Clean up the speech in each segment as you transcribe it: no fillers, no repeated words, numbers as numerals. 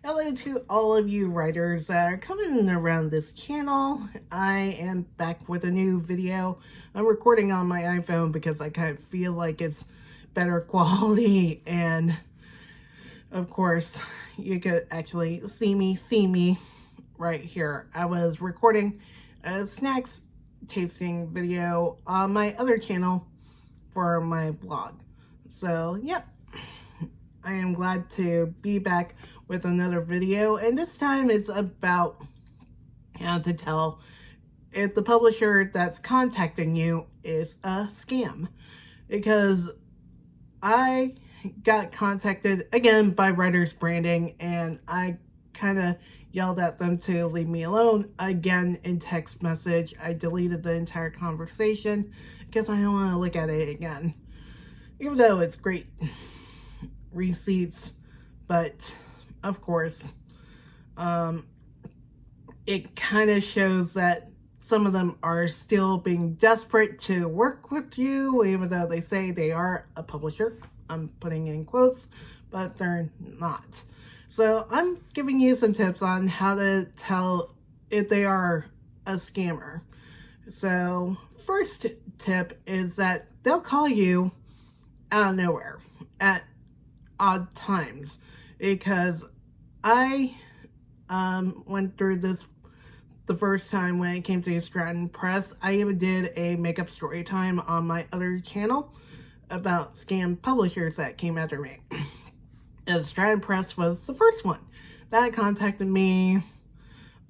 Hello to all of you writers that are coming around this channel. I am back with a new video. I'm recording on my iPhone because I kind of feel like it's better quality, and of course you could actually see me right here. I was recording a snacks tasting video on my other channel for my blog. So yep, I am glad to be back with another video, and this time it's about how to tell if the publisher that's contacting you is a scam. Because I got contacted again by Writers Branding, and I kind of yelled at them to leave me alone again in text message. I deleted the entire conversation because I don't want to look at it again, even though it's great receipts. But of course, it kind of shows that some of them are still being desperate to work with you, even though they say they are a publisher. I'm putting in quotes, but they're not. So I'm giving you some tips on how to tell if they are a scammer. So first tip is that they'll call you out of nowhere at odd times, because I went through this the first time when it came to Stratton Press. I even did a makeup story time on my other channel about scam publishers that came after me. And Stratton Press was the first one that contacted me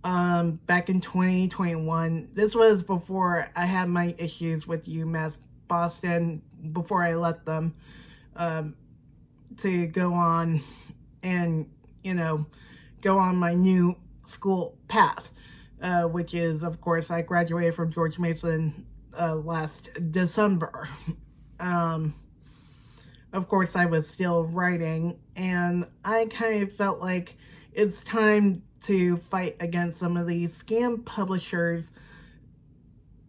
back in 2021. This was before I had my issues with UMass Boston, before I let them to go on and, go on my new school path, which is, of course, I graduated from George Mason last December. Of course, I was still writing, and I kind of felt like it's time to fight against some of these scam publishers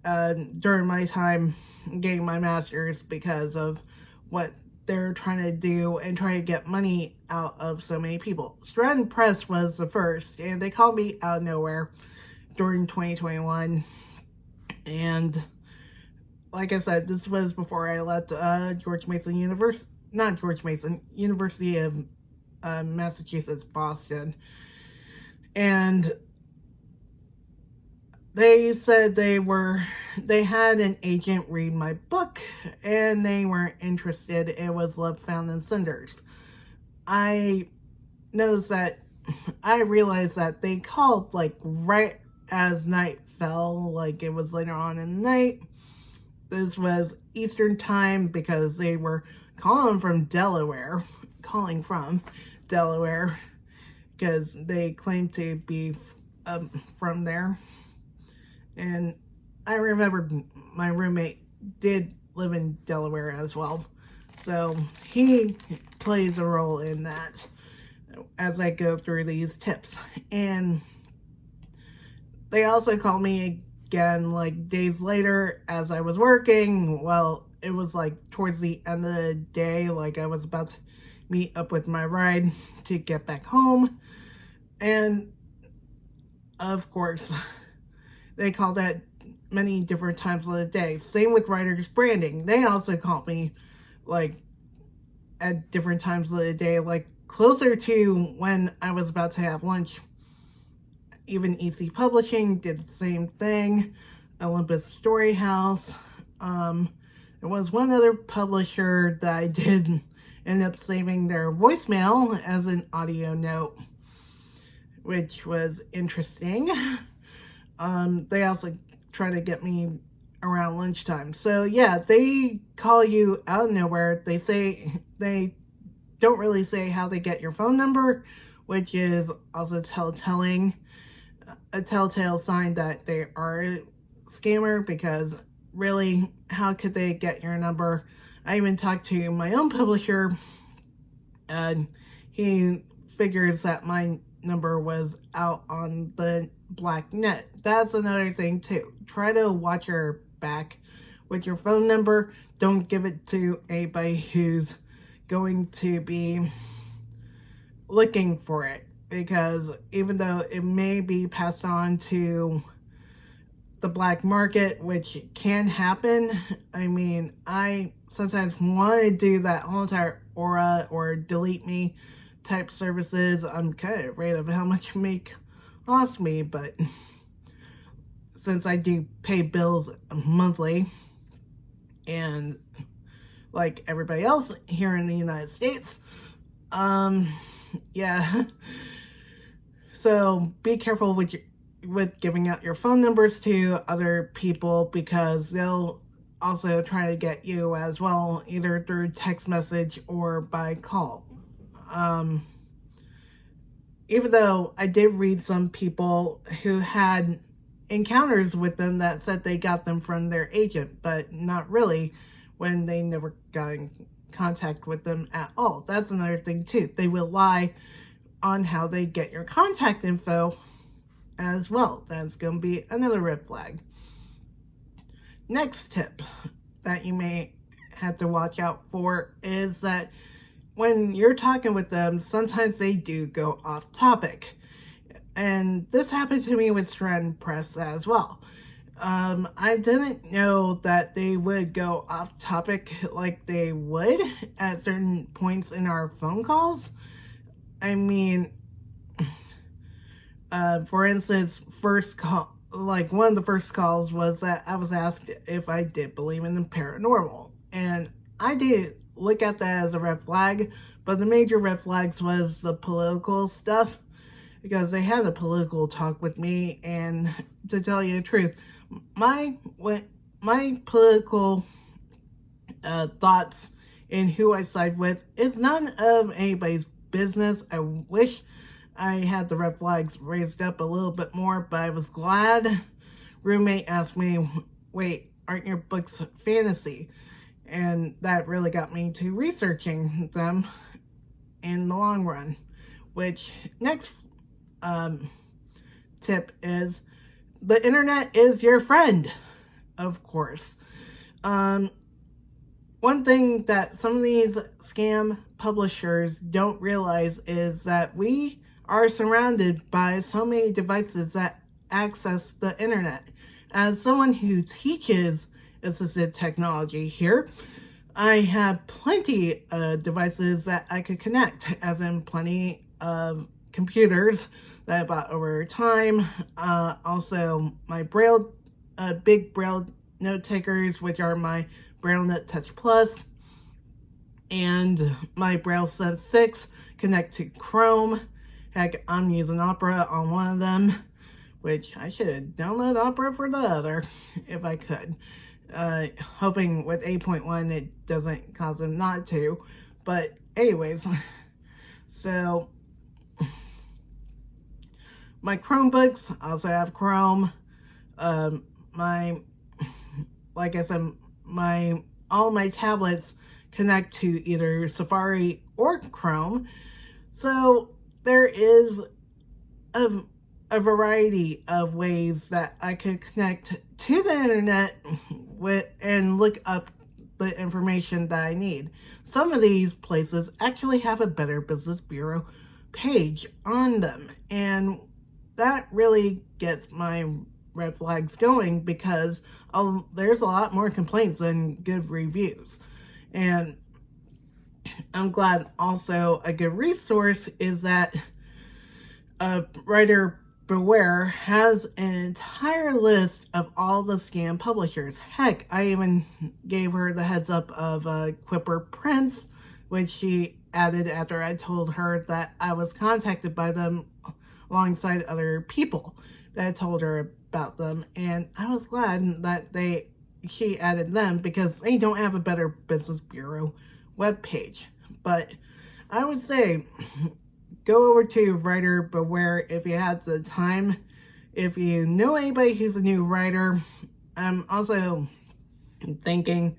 during my time getting my master's, because of what they're trying to do and try to get money out of so many people. Stratton Press was the first, and they called me out of nowhere during 2021. And like I said, this was before I left University of Massachusetts, Boston. And they said they had an agent read my book, and they weren't interested. It was Love Found in Cinders. I realized that they called like right as night fell, like it was later on in the night. This was Eastern time, because they were calling from Delaware, because they claimed to be from there. And I remember my roommate did live in Delaware as well, so he plays a role in that as I go through these tips. And they also called me again like days later as I was working. Well, it was like towards the end of the day, like I was about to meet up with my ride to get back home. And of course, they called at many different times of the day. Same with Writers Branding. They also called me like at different times of the day, like closer to when I was about to have lunch. Even EC Publishing did the same thing. Olympus Story House. There was one other publisher that I did end up saving their voicemail as an audio note, which was interesting. They also try to get me around lunchtime. So yeah, they call you out of nowhere. They don't really say how they get your phone number, which is also a telltale sign that they are a scammer, because really, how could they get your number? I even talked to my own publisher, and he figures that my number was out on the black net. That's another thing too. Try to watch your back with your phone number. Don't give it to anybody who's going to be looking for it. because even though it may be passed on to the black market, which can happen, I mean, I sometimes want to do that whole entire Aura or Delete Me type services. I'm kind of afraid of how much it may cost me, but since I do pay bills monthly, and like everybody else here in the United States, yeah. So be careful with giving out your phone numbers to other people, because they'll also try to get you as well, either through text message or by call. Even though I did read some people who had encounters with them that said they got them from their agent, but not really, when they never got in contact with them at all. That's another thing too. They will lie on how they get your contact info as well. That's going to be another red flag. Next tip that you may have to watch out for is that when you're talking with them, sometimes they do go off topic. And this happened to me with Strand Press as well. I didn't know that they would go off topic like they would at certain points in our phone calls. I mean, for instance, first call, like one of the first calls was that I was asked if I did believe in the paranormal. And I did look at that as a red flag, but the major red flags was the political stuff, because they had a political talk with me, and to tell you the truth, my political thoughts in who I side with is none of anybody's business. I wish I had the red flags raised up a little bit more, but I was glad roommate asked me, wait, aren't your books fantasy? And that really got me to researching them in the long run. Which, next tip is, the internet is your friend, of course. One thing that some of these scam publishers don't realize is that we are surrounded by so many devices that access the internet. As someone who teaches assistive technology here, I have plenty of devices that I could connect, as in plenty of computers that I bought over time. Also, my Braille, big Braille note takers, which are my BrailleNote Touch Plus, and my Braille Sense 6 connect to Chrome. Heck, I'm using Opera on one of them, which I should download Opera for the other, if I could. Hoping with 8.1 it doesn't cause them not to. But anyways, so my Chromebooks also have Chrome. Like I said, all my tablets connect to either Safari or Chrome. So there is a variety of ways that I could connect to the internet with and look up the information that I need. Some of these places actually have a Better Business Bureau page on them, and that really gets my red flags going, because there's a lot more complaints than good reviews. And I'm glad also a good resource is that Writer Beware has an entire list of all the scam publishers. Heck, I even gave her the heads up of Quipper Prince, which she added after I told her that I was contacted by them alongside other people that I told her about them. And I was glad that she added them, because they don't have a Better Business Bureau webpage. But I would say go over to Writer Beware if you have the time. If you know anybody who's a new writer, I'm also thanking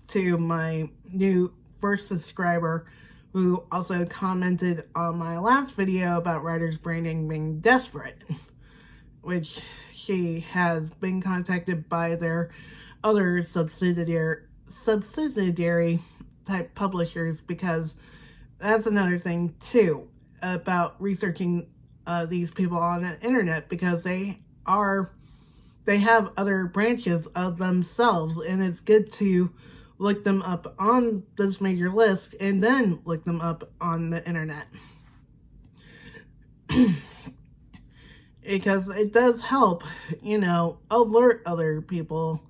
to my new first subscriber who also commented on my last video about writers branding being desperate, which she has been contacted by their other subsidiary type publishers, because that's another thing too. about researching these people on the internet, because they have other branches of themselves, and it's good to look them up on this major list and then look them up on the internet. Because it does help, alert other people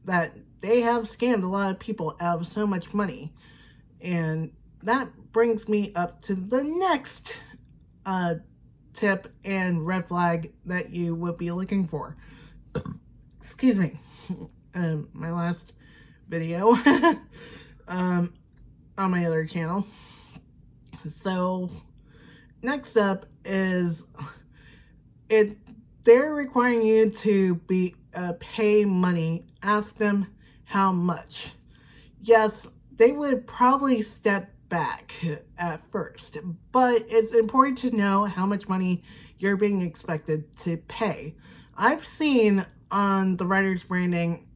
that they have scammed a lot of people out of so much money. And that brings me up to the next tip and red flag that you would be looking for. Excuse me. My last video on my other channel. So next up is they're requiring you to pay money. Ask them how much. Yes, they would probably step back at first, but it's important to know how much money you're being expected to pay. I've seen on the writer's branding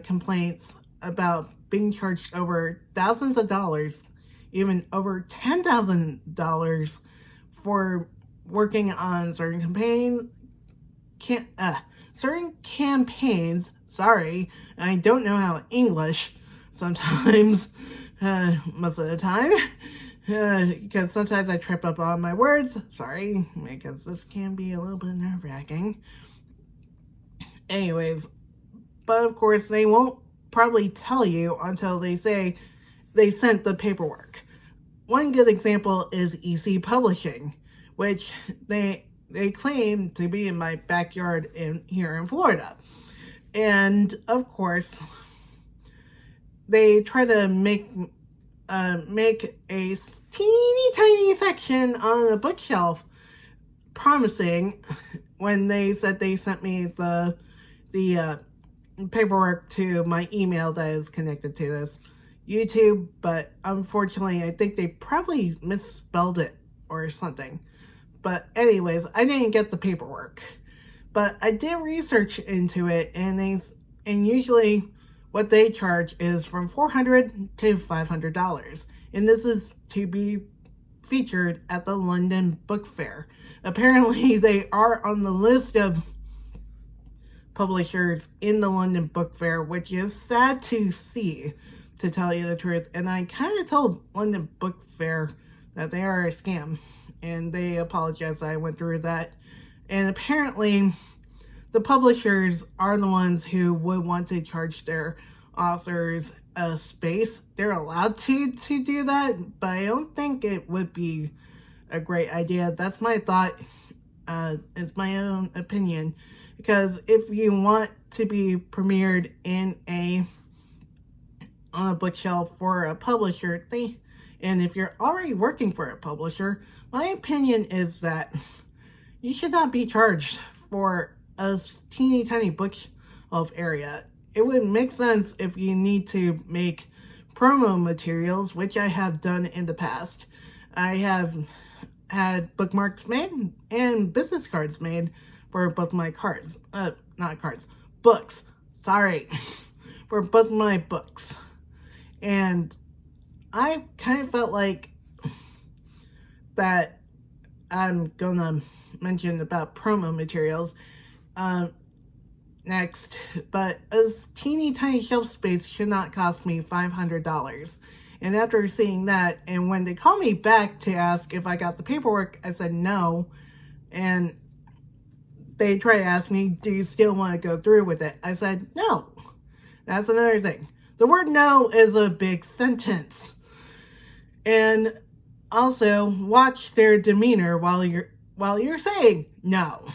complaints about being charged over thousands of dollars, even over $10,000 for working on certain campaigns. Sorry, I don't know how English sometimes, most of the time, because sometimes I trip up on my words. Sorry, because this can be a little bit nerve-wracking. Anyways, but of course they won't probably tell you until they say they sent the paperwork. One good example is EC Publishing, which they claim to be in my backyard here in Florida. And of course, they try to make a teeny tiny section on a bookshelf, promising, when they said they sent me the paperwork to my email that is connected to this YouTube, but unfortunately I think they probably misspelled it or something. But anyways, I didn't get the paperwork, but I did research into it, and usually what they charge is from $400 to $500, and this is to be featured at the London Book Fair. Apparently they are on the list of publishers in the London Book Fair, which is sad to see, to tell you the truth. And I kind of told London Book Fair that they are a scam, and they apologized that I went through that. And apparently the publishers are the ones who would want to charge their authors a space. They're allowed to do that, but I don't think it would be a great idea. That's my thought. It's my own opinion, because if you want to be premiered on a bookshelf for a publisher, and if you're already working for a publisher, my opinion is that you should not be charged for a teeny tiny bookshelf area. It would make sense if you need to make promo materials, which I have done in the past. I have had bookmarks made and business cards made for both my books. Sorry. For both my books. And I kind of felt like that I'm gonna mention about promo materials next, but a teeny tiny shelf space should not cost me $500. And after seeing that, and when they called me back to ask if I got the paperwork, I said no. And they tried to ask me, do you still want to go through with it? I said no. That's another thing. The word no is a big sentence. And also watch their demeanor while you're saying no.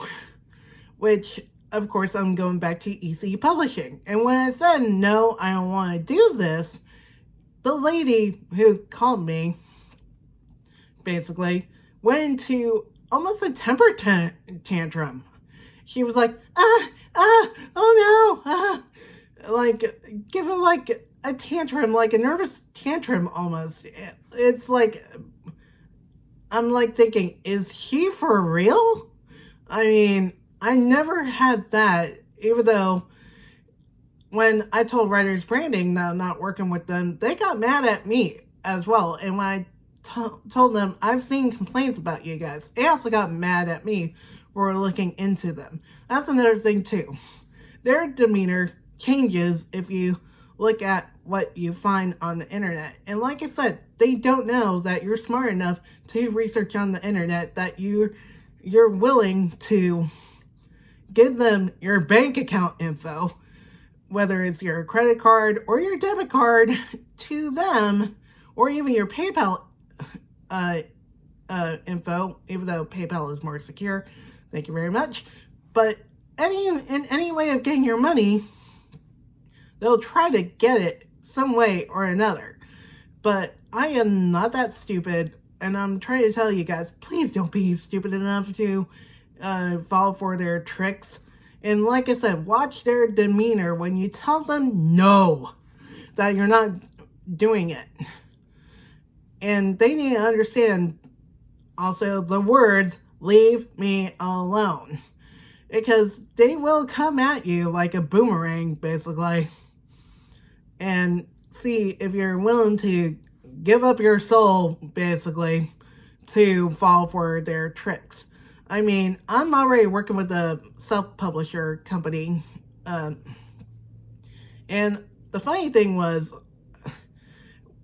Which, of course, I'm going back to EC Publishing. And when I said no, I don't want to do this, the lady who called me basically went into almost a temper tantrum. She was like, oh no, like, giving like a tantrum, like a nervous tantrum almost. It's like, I'm like thinking, is she for real? I mean, I never had that, even though when I told Writers Branding that I'm not working with them, they got mad at me as well. And when I told them, I've seen complaints about you guys. They also got mad at me for looking into them. That's another thing too. Their demeanor changes if you look at what you find on the internet. And like I said, they don't know that you're smart enough to research on the internet, that you're willing to give them your bank account info, whether it's your credit card or your debit card, to them, or even your PayPal info, even though PayPal is more secure. Thank you very much. But in any way of getting your money, they'll try to get it some way or another. But I am not that stupid, and I'm trying to tell you guys, please don't be stupid enough to fall for their tricks. And like I said, watch their demeanor when you tell them no, that you're not doing it. And they need to understand also the words, leave me alone. Because they will come at you like a boomerang, basically. And see if you're willing to give up your soul, basically, to fall for their tricks. I mean, I'm already working with a self-publisher company. And the funny thing was,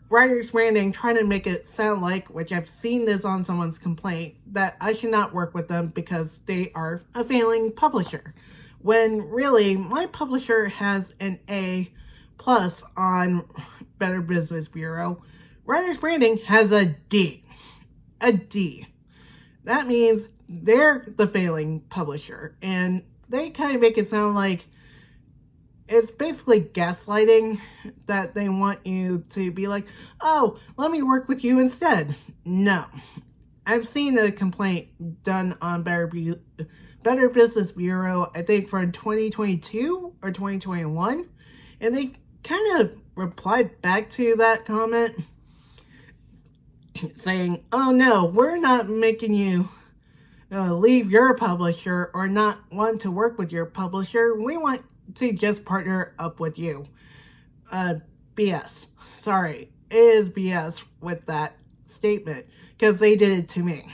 Writers Branding trying to make it sound like, which I've seen this on someone's complaint, that I should not work with them because they are a failing publisher. When really, my publisher has an A+ on Better Business Bureau. Writers Branding has a D. A D. That means they're the failing publisher. And they kind of make it sound like it's basically gaslighting, that they want you to be like, oh, let me work with you instead. No. I've seen a complaint done on Better Business Bureau, I think from 2022 or 2021. And they kind of replied back to that comment saying, oh no, we're not making you leave your publisher or not want to work with your publisher. We want to just partner up with you. BS. Sorry, it is BS with that statement, because they did it to me.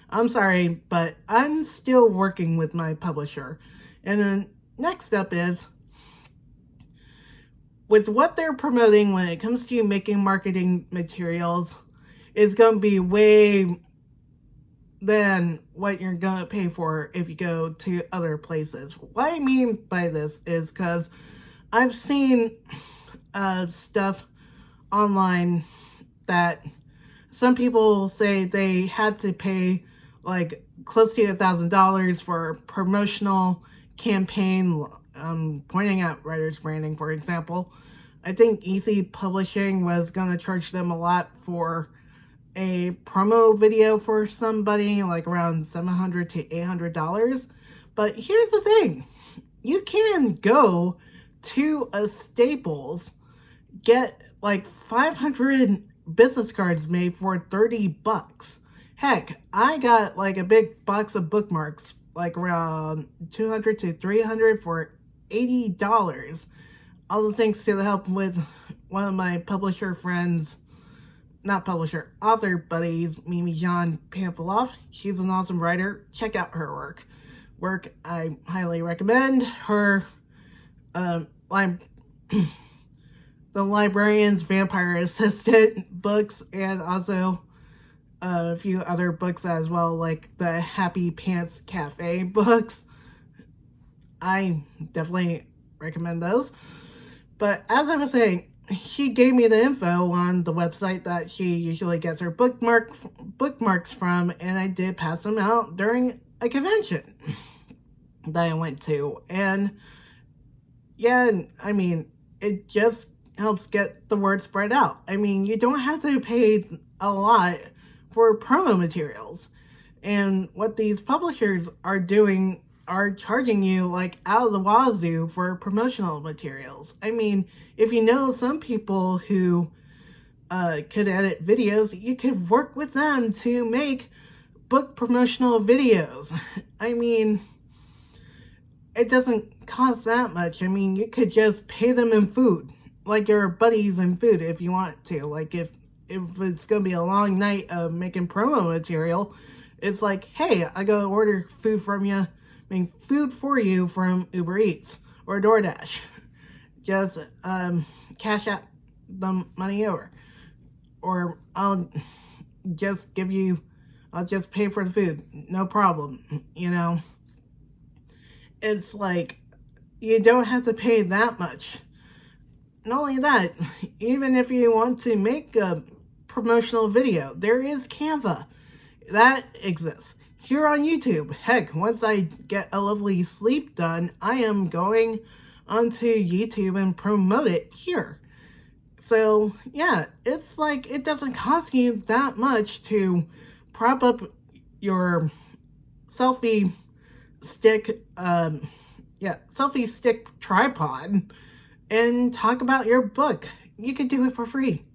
I'm sorry, but I'm still working with my publisher. And then next up is, with what they're promoting when it comes to making marketing materials, is going to be way than what you're going to pay for if you go to other places. What I mean by this is because I've seen stuff online that some people say they had to pay like close to $1,000 for a promotional campaign, pointing out Writers Branding, for example. I think Easy Publishing was going to charge them a lot for a promo video for somebody, like around $700 to $800. But here's the thing. You can go to a Staples, get like 500 business cards made for $30. Heck, I got like a big box of bookmarks, like around $200 to $300 for $80. All thanks to the help with one of my publisher friends, author buddies, Mimi Jean Pamphilov. She's an awesome writer. Check out her work. I highly recommend her. The Librarian's Vampire Assistant books, and also a few other books as well, like the Happy Pants Cafe books. I definitely recommend those. But as I was saying, she gave me the info on the website that she usually gets her bookmarks from, and I did pass them out during a convention that I went to. And yeah, I mean, it just helps get the word spread out. I mean, you don't have to pay a lot for promo materials. And what these publishers are doing are charging you like out of the wazoo for promotional materials. I mean, if you know some people who could edit videos, you could work with them to make book promotional videos. I mean, it doesn't cost that much. I mean, you could just pay them in food, like your buddies in food if you want to. Like if if it's going to be a long night of making promo material, it's like, hey, I go order food from you, make food for you from Uber Eats or DoorDash. Just cash out the money over. Or I'll just pay for the food. No problem, you know. It's like, you don't have to pay that much. Not only that, even if you want to make a promotional video, there is Canva. That exists. Here on YouTube, heck, once I get a lovely sleep done, I am going onto YouTube and promote it here. So, yeah, it's like, it doesn't cost you that much to prop up your selfie stick, selfie stick tripod and talk about your book. You could do it for free.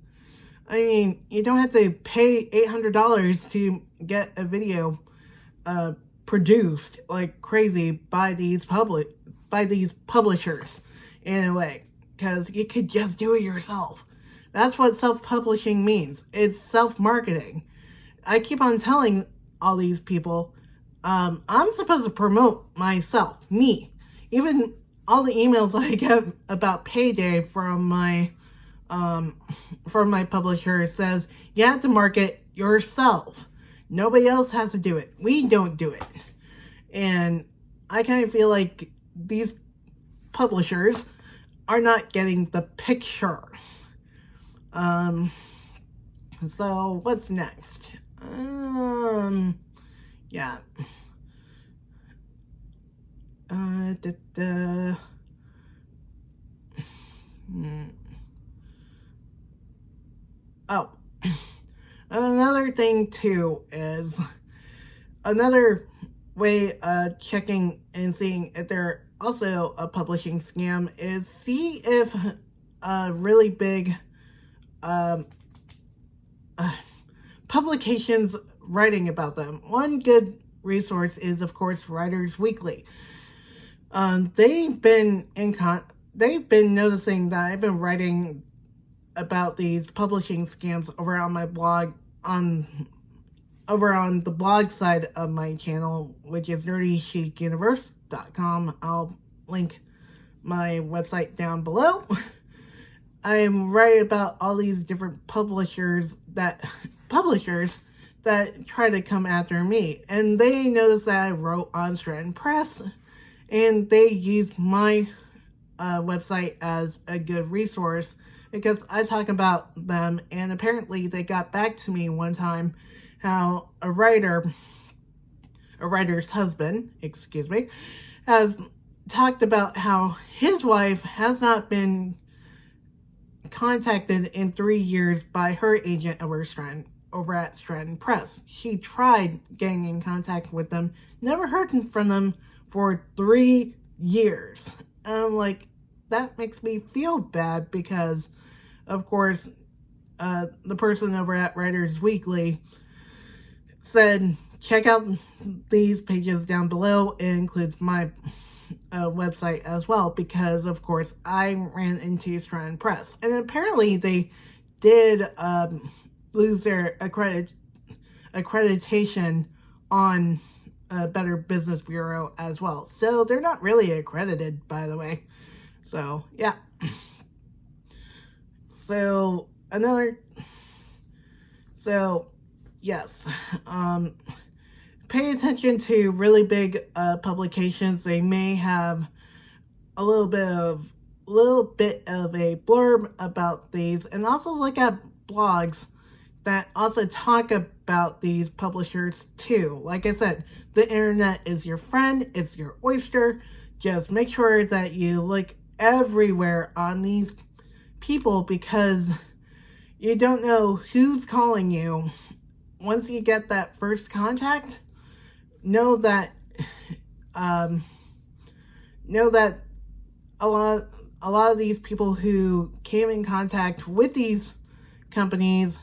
I mean, you don't have to pay $800 to get a video produced like crazy by these publishers in a way, because you could just do it yourself. That's what self-publishing means. It's self-marketing. I keep on telling all these people, I'm supposed to promote myself, me. Even all the emails I get about payday from my publisher says you have to market yourself. Nobody else has to do it. We don't do it. And I kind of feel like these publishers are not getting the picture. So what's next? Yeah. Oh, another thing too is another way of checking and seeing if they're also a publishing scam is see if really big publications writing about them. One good resource is, of course, Writers Weekly. They've been noticing that I've been writing about these publishing scams over on my blog, over on the blog side of my channel, which is nerdychicuniverse.com. I'll link my website down below. I'm writing about all these different publishers that try to come after me, and they noticed that I wrote on Stratton Press, and they used my website as a good resource because I talk about them, and apparently they got back to me one time how a writer's husband, has talked about how his wife has not been contacted in 3 years by her agent over at Stratton Press. She tried getting in contact with them, never heard from them for 3 years. I'm like, that makes me feel bad because, of course, the person over at Writers Weekly said, check out these pages down below. It includes my website as well because, of course, I ran into Stratton Press. And apparently they did lose their accreditation on Better Business Bureau as well. So they're not really accredited, by the way. So, yeah. Yes. Pay attention to really big publications. They may have a little bit of a blurb about these, and also look at blogs that also talk about these publishers too. Like I said, the internet is your friend, it's your oyster. Just make sure that you look everywhere on these people because you don't know who's calling you. Once you get that first contact, know that a lot of these people who came in contact with these companies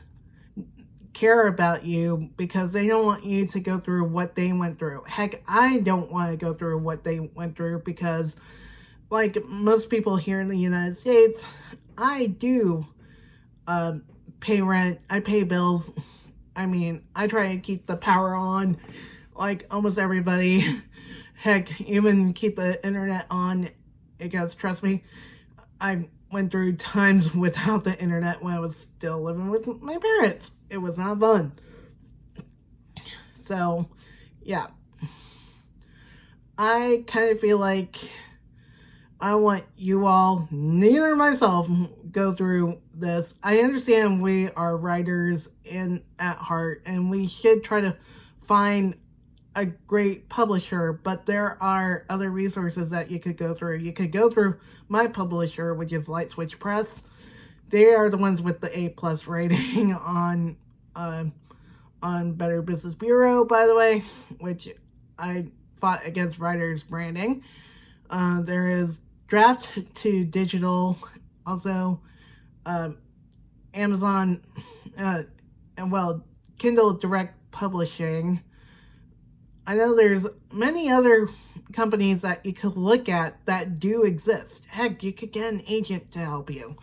care about you because they don't want you to go through what they went through. Heck, I don't want to go through what they went through because, like most people here in the United States, I do pay rent, I pay bills. I mean, I try to keep the power on like almost everybody. Heck, even keep the internet on because trust me, I went through times without the internet when I was still living with my parents. It was not fun. So, yeah. I kind of feel like I want you all, neither myself, go through this. I understand we are writers at heart, and we should try to find a great publisher, but there are other resources that you could go through. You could go through my publisher, which is Light Switch Press. They are the ones with the A+ rating on Better Business Bureau, by the way, which I fought against writers branding. There is Draft to Digital, also Amazon, and Kindle Direct Publishing. I know there's many other companies that you could look at that do exist. Heck, you could get an agent to help you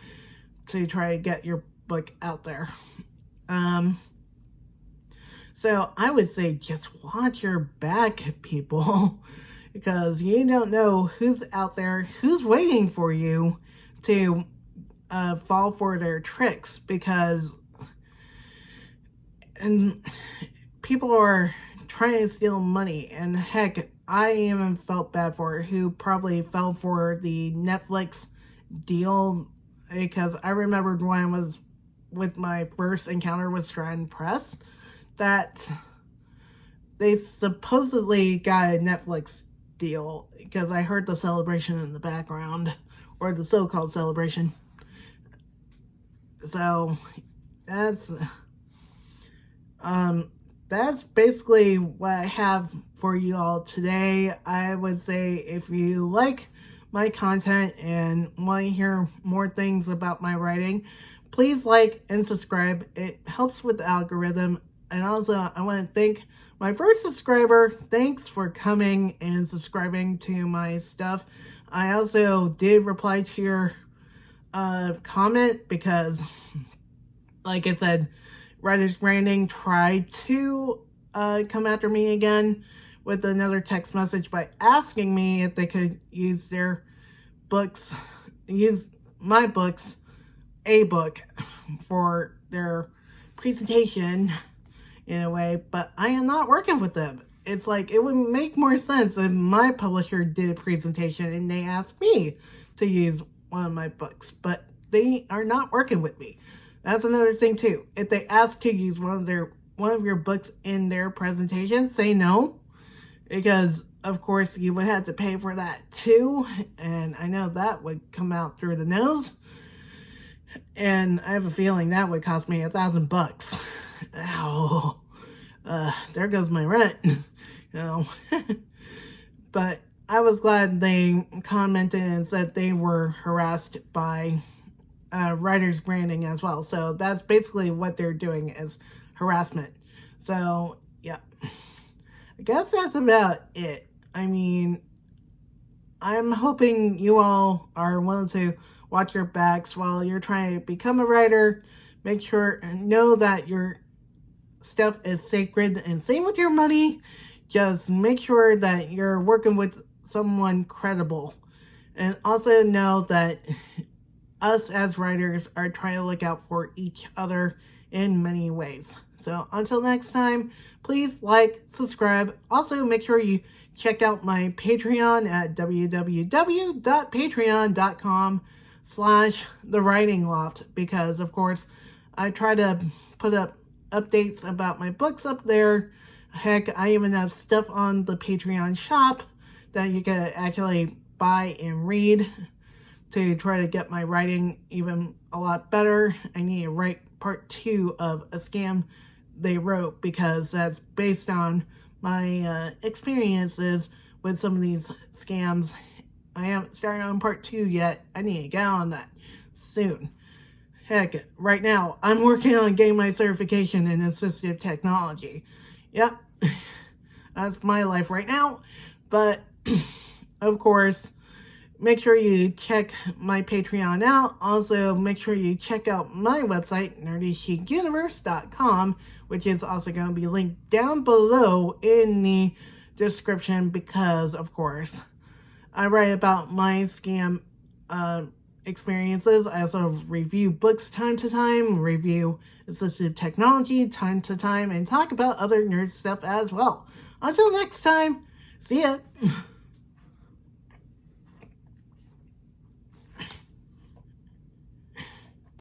to try to get your book out there. So I would say just watch your back, people, because you don't know who's out there, who's waiting for you to fall for their tricks, because people are trying to steal money. And heck, I even felt bad for who probably fell for the Netflix deal, because I remembered when I was with my first encounter with Stratton Press that they supposedly got a Netflix deal, because I heard the celebration in the background, or the so-called celebration. So that's basically what I have for you all today. I would say if you like my content and want to hear more things about my writing, please like and subscribe. It helps with the algorithm. And also, I want to thank my first subscriber. Thanks for coming and subscribing to my stuff. I also did reply to your comment because, like I said, Writers Branding tried to come after me again with another text message by asking me if they could use their books, use my books, a book, for their presentation in a way, but I am not working with them. It's like, it would make more sense if my publisher did a presentation and they asked me to use one of my books, but they are not working with me. That's another thing too. If they ask to use one of your books in their presentation, say no, because of course you would have to pay for that too, and I know that would come out through the nose, and I have a feeling that would cost me $1,000. Ow. There goes my rent, you know. But I was glad they commented and said they were harassed by Writers Branding as well. So that's basically what they're doing, is harassment. So, yeah. I guess that's about it. I mean, I'm hoping you all are willing to watch your backs while you're trying to become a writer. Make sure, know that your stuff is sacred, and same with your money. Just make sure that you're working with someone credible, and also know that us as writers are trying to look out for each other in many ways. So until next time, please like, subscribe. Also, make sure you check out my Patreon at www.patreon.com/thewritingloft, because of course I try to put up updates about my books up there. Heck, I even have stuff on the Patreon shop that you can actually buy and read to try to get my writing even a lot better. I need to write part 2 of a scam they wrote, because that's based on my experiences with some of these scams. I haven't started on part 2 yet. I need to get on that soon. Heck, right now, I'm working on getting my certification in assistive technology. Yep, that's my life right now. But, of course, make sure you check my Patreon out. Also, make sure you check out my website, nerdychicuniverse.com, which is also going to be linked down below in the description because, of course, I write about my scam experiences. I also review books time to time, review assistive technology time to time, and talk about other nerd stuff as well. Until next time, see ya!